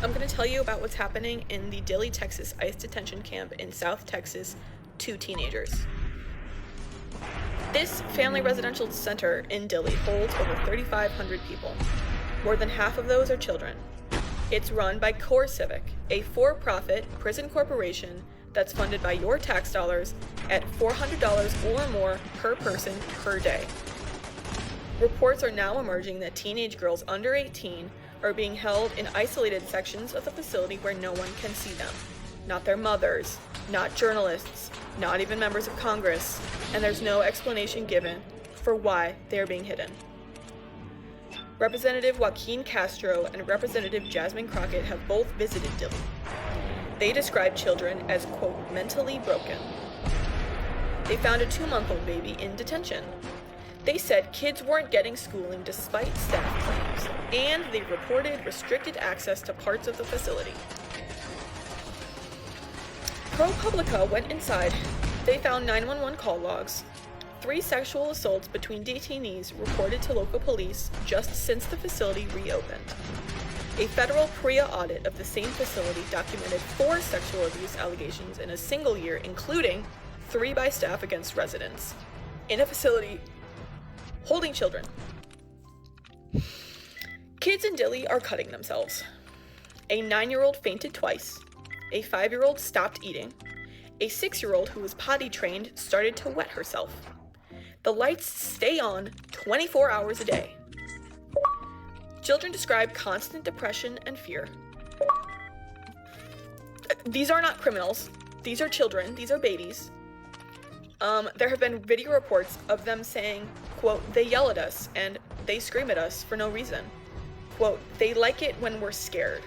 I'm going to tell you about what's happening in the Dilley, Texas ICE detention camp in South Texas to teenagers. This family residential center in Dilley holds over 3,500 people. More than half of those are children. It's run by CoreCivic, a for-profit prison corporation that's funded by your tax dollars at $400 or more per person per day. Reports are now emerging that teenage girls under 18 are being held in isolated sections of the facility where no one can see them. Not their mothers, not journalists, not even members of Congress, and there's no explanation given for why they are being hidden. Representative Joaquin Castro and Representative Jasmine Crockett have both visited Dilley. They describe children as, quote, mentally broken. They found a 2-month-old baby in detention. They said kids weren't getting schooling despite staff claims, and they reported restricted access to parts of the facility. ProPublica went inside. They found 911 call logs, 3 sexual assaults between detainees reported to local police just since the facility reopened. A federal PREA audit of the same facility documented 4 sexual abuse allegations in a single year, including 3 by staff against residents in a facility holding children. Kids in Dilley are cutting themselves. A 9-year-old fainted twice. A 5-year-old stopped eating. A 6-year-old who was potty trained started to wet herself. The lights stay on 24 hours a day. Children describe constant depression and fear. These are not criminals. These are children. These are babies. There have been video reports of them saying, quote, they yell at us and they scream at us for no reason. Quote, they like it when we're scared.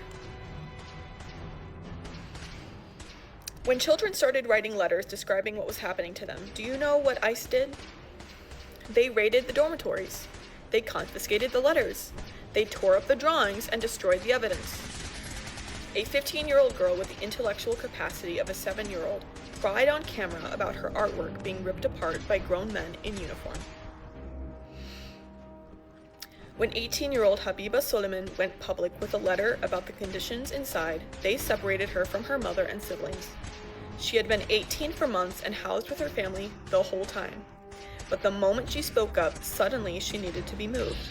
When children started writing letters describing what was happening to them, do you know what ICE did? They raided the dormitories. They confiscated the letters. They tore up the drawings and destroyed the evidence. A 15-year-old girl with the intellectual capacity of a 7-year-old cried on camera about her artwork being ripped apart by grown men in uniform. When 18-year-old Habiba Soliman went public with a letter about the conditions inside, they separated her from her mother and siblings. She had been 18 for months and housed with her family the whole time. But the moment she spoke up, suddenly she needed to be moved.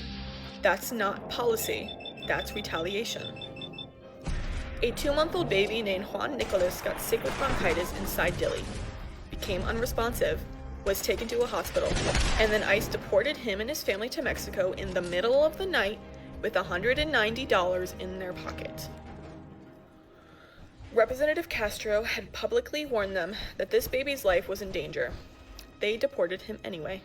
That's not policy, that's retaliation. A 2-month-old baby named Juan Nicolas got sick with bronchitis inside Dilley, became unresponsive, was taken to a hospital, and then ICE deported him and his family to Mexico in the middle of the night with $190 in their pocket. Representative Castro had publicly warned them that this baby's life was in danger. They deported him anyway.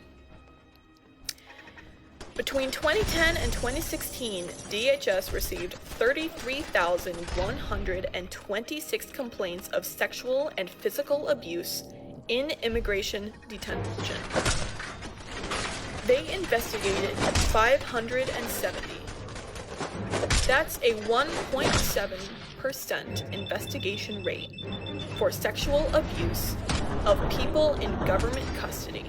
Between 2010 and 2016, DHS received 33,126 complaints of sexual and physical abuse in immigration detention. They investigated 570. That's a 1.7% investigation rate for sexual abuse of people in government custody.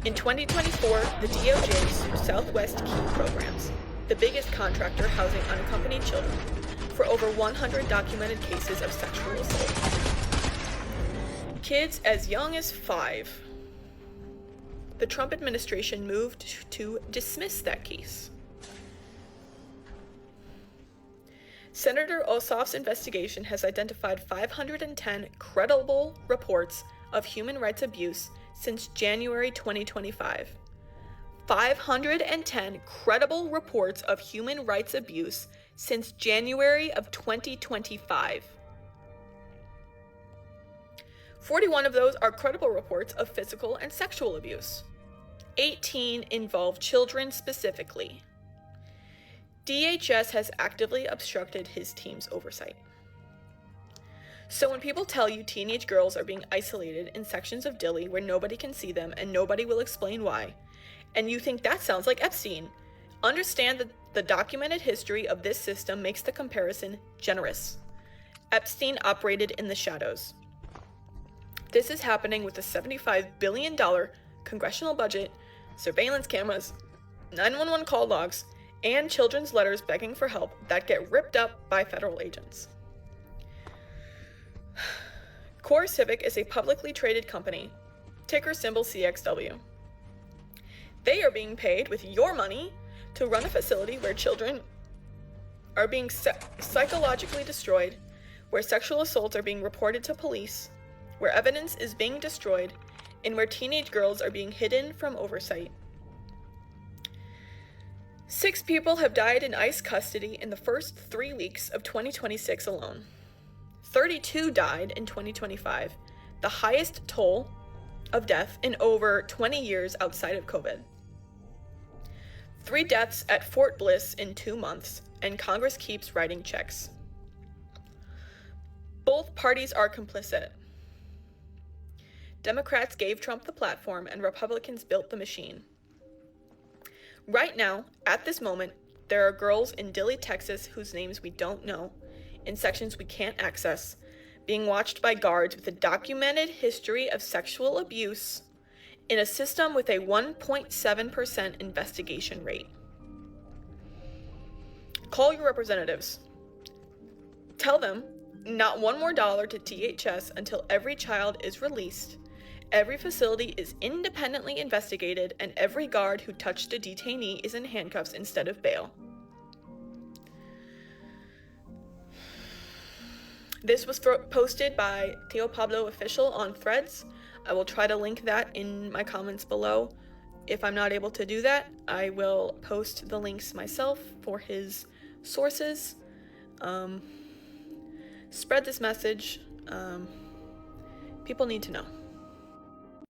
In 2024, the DOJ sued Southwest Key Programs, the biggest contractor housing unaccompanied children, for over 100 documented cases of sexual assault. Kids as young as 5. The Trump administration moved to dismiss that case. Senator Ossoff's investigation has identified 510 credible reports of human rights abuse since January 2025. 510 credible reports of human rights abuse since January of 2025. 41 of those are credible reports of physical and sexual abuse. 18 involve children specifically. DHS has actively obstructed his team's oversight. So when people tell you teenage girls are being isolated in sections of Dilley where nobody can see them and nobody will explain why, and you think that sounds like Epstein, understand that the documented history of this system makes the comparison generous. Epstein operated in the shadows. This is happening with a $75 billion congressional budget, surveillance cameras, 911 call logs, and children's letters begging for help that get ripped up by federal agents. Core Civic is a publicly traded company, ticker symbol CXW. They are being paid with your money to run a facility where children are being psychologically destroyed, where sexual assaults are being reported to police, where evidence is being destroyed, and where teenage girls are being hidden from oversight. 6 people have died in ICE custody in the first 3 weeks of 2026 alone. 32 died in 2025, the highest toll of death in over 20 years outside of COVID. 3 deaths at Fort Bliss in 2 months, and Congress keeps writing checks. Both parties are complicit. Democrats gave Trump the platform, and Republicans built the machine. Right now, at this moment, there are girls in Dilley, Texas, whose names we don't know, in sections we can't access, being watched by guards with a documented history of sexual abuse in a system with a 1.7% investigation rate. Call your representatives. Tell them not one more dollar to DHS until every child is released, every facility is independently investigated, and every guard who touched a detainee is in handcuffs instead of bail. This was posted by Theo Pablo Official on Threads. I will try to link that in my comments below. If I'm not able to do that, I will post the links myself for his sources. Spread this message. People need to know.